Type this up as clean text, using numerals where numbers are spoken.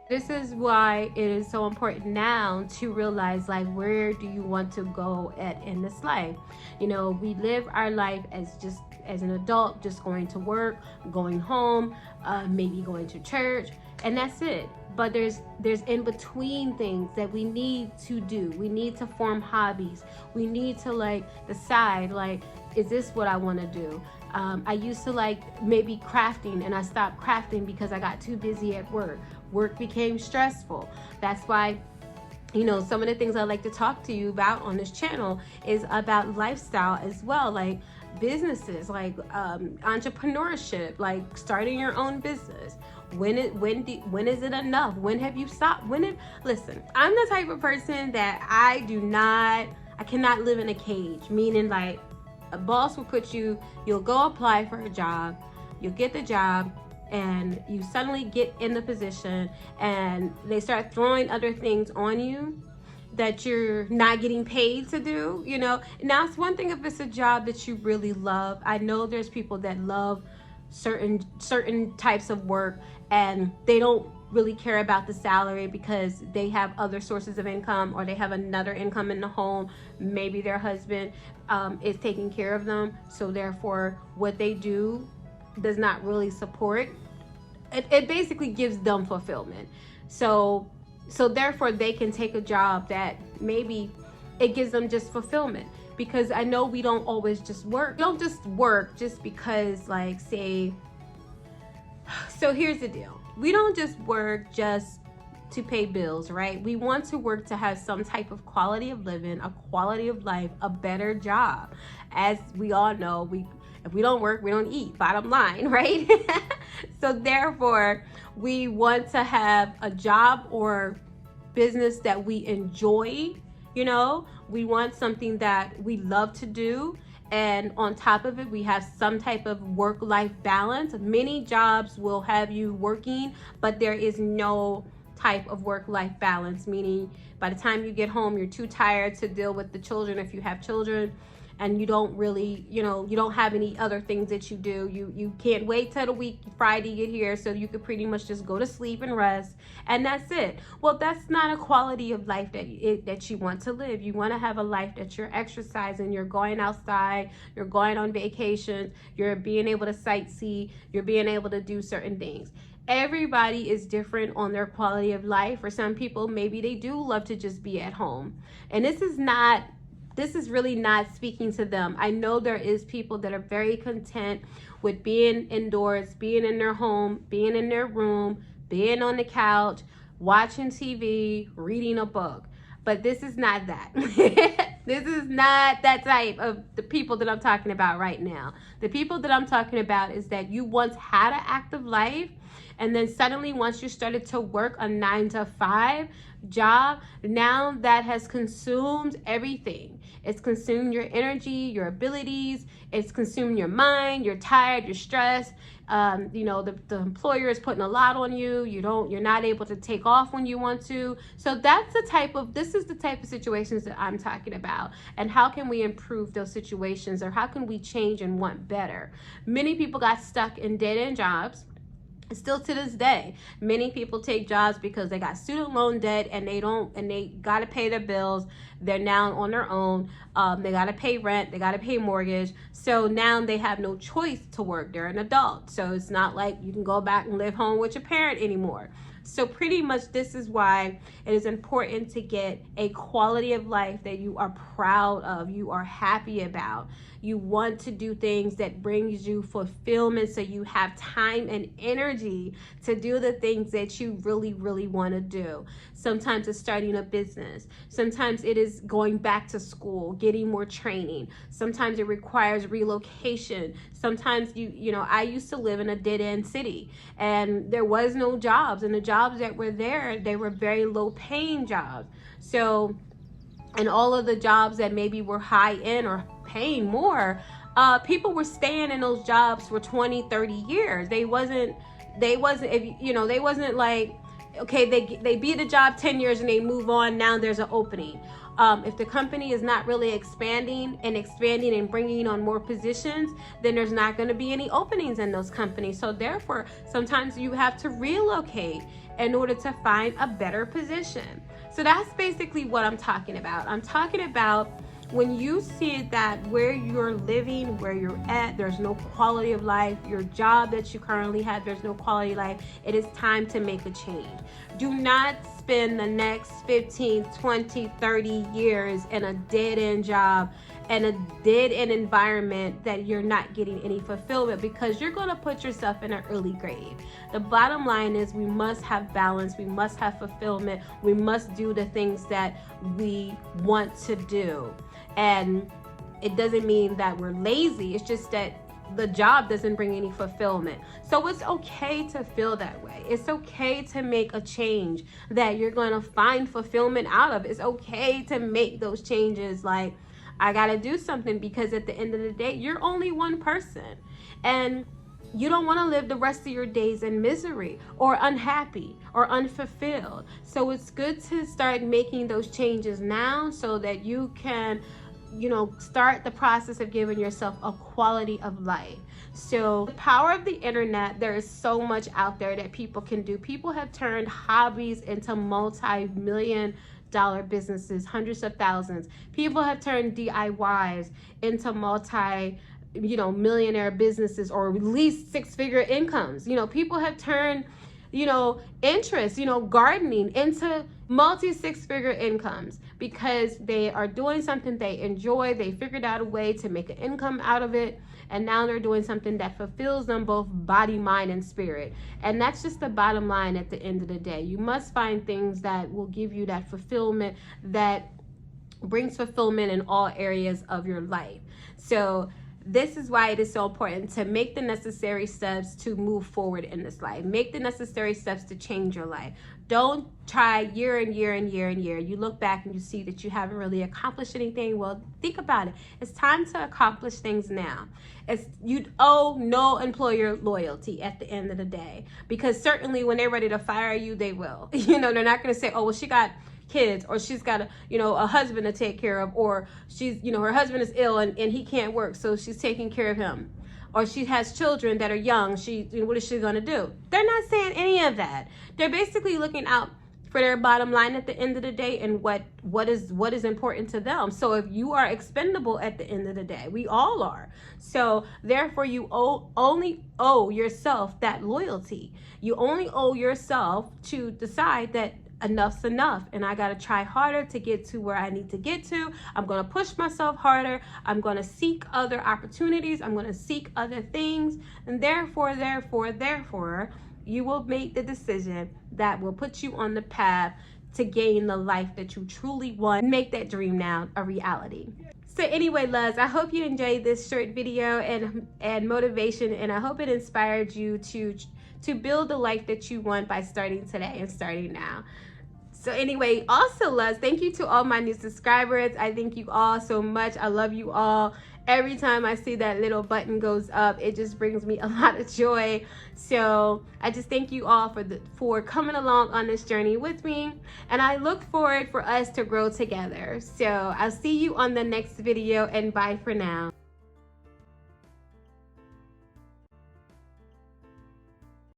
This is why it is so important now to realize, like, where do you want to go at in this life. We live our life as just as an adult, just going to work, going home, maybe going to church, and that's it. But there's in between things that we need to do. We need to form hobbies. We need to, like, decide, like, is this what I want to do? I used to like maybe crafting, and I stopped crafting because I got too busy at work. Work became stressful. That's why, some of the things I like to talk to you about on this channel is about lifestyle as well, like businesses, like entrepreneurship, like starting your own business. When is it enough? When have you stopped? Listen, I'm the type of person that I cannot live in a cage, meaning, like, a boss will you'll go apply for a job, you'll get the job, and you suddenly get in the position and they start throwing other things on you that you're not getting paid to do. Now, it's one thing if it's a job that you really love. I know there's people that love certain types of work and they don't really care about the salary because they have other sources of income, or they have another income in the home. Maybe their husband is taking care of them, so therefore what they do does not really support it basically gives them fulfillment. So therefore they can take a job that maybe it gives them just fulfillment. Because I know we don't always just work. We don't just work just because, like, say, so here's the deal. We don't just work just to pay bills, right? We want to work to have some type of quality of living, a quality of life, a better job. As we all know, if we don't work, we don't eat, bottom line, right? So therefore, we want to have a job or business that we enjoy. We want something that we love to do, and on top of it, we have some type of work-life balance. Many jobs will have you working, but there is no type of work-life balance, meaning by the time you get home, you're too tired to deal with the children if you have children, and you don't really, you don't have any other things that you do. You can't wait till the week Friday get here so you could pretty much just go to sleep and rest, and that's it. Well, that's not a quality of life that you want to live. You want to have a life that you're exercising, you're going outside, you're going on vacations, you're being able to sightsee, you're being able to do certain things. Everybody is different on their quality of life. For some people, maybe they do love to just be at home, and this is really not speaking to them. I know there is people that are very content with being indoors, being in their home, being in their room, being on the couch, watching TV, reading a book. But this is not that. This is not that type of the people that I'm talking about right now. The people that I'm talking about is that you once had an active life, and then suddenly once you started to work a 9-to-5 job, now that has consumed everything. It's consumed your energy, your abilities. It's consumed your mind. You're tired. You're stressed. The employer is putting a lot on you. You're not able to take off when you want to. So this is the type of situations that I'm talking about. And how can we improve those situations, or how can we change and want better? Many people got stuck in dead-end jobs. Still to this day, many people take jobs because they got student loan debt and they got to pay their bills. They're now on their own. They got to pay rent. They got to pay mortgage. So now they have no choice to work. They're an adult. So it's not like you can go back and live home with your parent anymore. So pretty much this is why it is important to get a quality of life that you are proud of, you are happy about. You want to do things that brings you fulfillment, so you have time and energy to do the things that you really, really want to do. Sometimes it's starting a business. Sometimes it is going back to school, getting more training. Sometimes it requires relocation. Sometimes I used to live in a dead-end city, and there was no jobs, and the jobs that were there, they were very low-paying jobs. So, and all of the jobs that maybe were high-end or paying more, people were staying in those jobs for 20-30 years. They wasn't like, okay, they be the job 10 years and they move on, now there's an opening. If the company is not really expanding and bringing on more positions, then there's not going to be any openings in those companies. So therefore, sometimes you have to relocate in order to find a better position. So that's basically what I'm talking about. I'm talking about when you see that where you're living, where you're at, there's no quality of life, your job that you currently have, there's no quality of life, it is time to make a change. Do not spend the next 15, 20, 30 years in a dead-end job and a dead-end environment that you're not getting any fulfillment, because you're going to put yourself in an early grave. The bottom line is we must have balance, we must have fulfillment, we must do the things that we want to do. And it doesn't mean that we're lazy, it's just that the job doesn't bring any fulfillment. So it's okay to feel that way. It's okay to make a change that you're going to find fulfillment out of. It's okay to make those changes. Like, I got to do something, because at the end of the day, you're only one person. And you don't want to live the rest of your days in misery or unhappy or unfulfilled. So it's good to start making those changes now so that you can, start the process of giving yourself a quality of life. So the power of the internet, there is so much out there that people can do. People have turned hobbies into multi-million-dollar businesses, hundreds of thousands. People have turned DIYs into millionaire businesses, or at least six-figure incomes. People have turned interest, gardening into multi-six-figure incomes, because they are doing something they enjoy. They figured out a way to make an income out of it, and now they're doing something that fulfills them both body, mind, and spirit. And that's just the bottom line at the end of the day. You must find things that will give you that fulfillment, that brings fulfillment in all areas of your life. So this is why it is so important to make the necessary steps to move forward in this life. Make the necessary steps to change your life. Don't try year and year and year and year. You look back and you see that you haven't really accomplished anything. Well, think about it. It's time to accomplish things now. You owe no employer loyalty at the end of the day, because certainly when they're ready to fire you, they will. They're not going to say, oh, well, she got kids, or she's got a husband to take care of, or she's her husband is ill and he can't work, so she's taking care of him, or she has children that are young, what is she going to do? They're not saying any of that. They're basically looking out for their bottom line at the end of the day, and what is important to them. So if you are expendable at the end of the day, we all are, so therefore you only owe yourself that loyalty. You only owe yourself to decide that enough's enough, and I got to try harder to get to where I need to get to. I'm going to push myself harder. I'm going to seek other opportunities. I'm going to seek other things, and therefore you will make the decision that will put you on the path to gain the life that you truly want. Make that dream now a reality. So anyway, loves, I hope you enjoyed this short video and motivation, and I hope it inspired you to build the life that you want by starting today and starting now. So anyway, also, loves, thank you to all my new subscribers. I thank you all so much. I love you all. Every time I see that little button goes up, it just brings me a lot of joy. So I just thank you all for coming along on this journey with me, and I look forward for us to grow together. So I'll see you on the next video, and bye for now.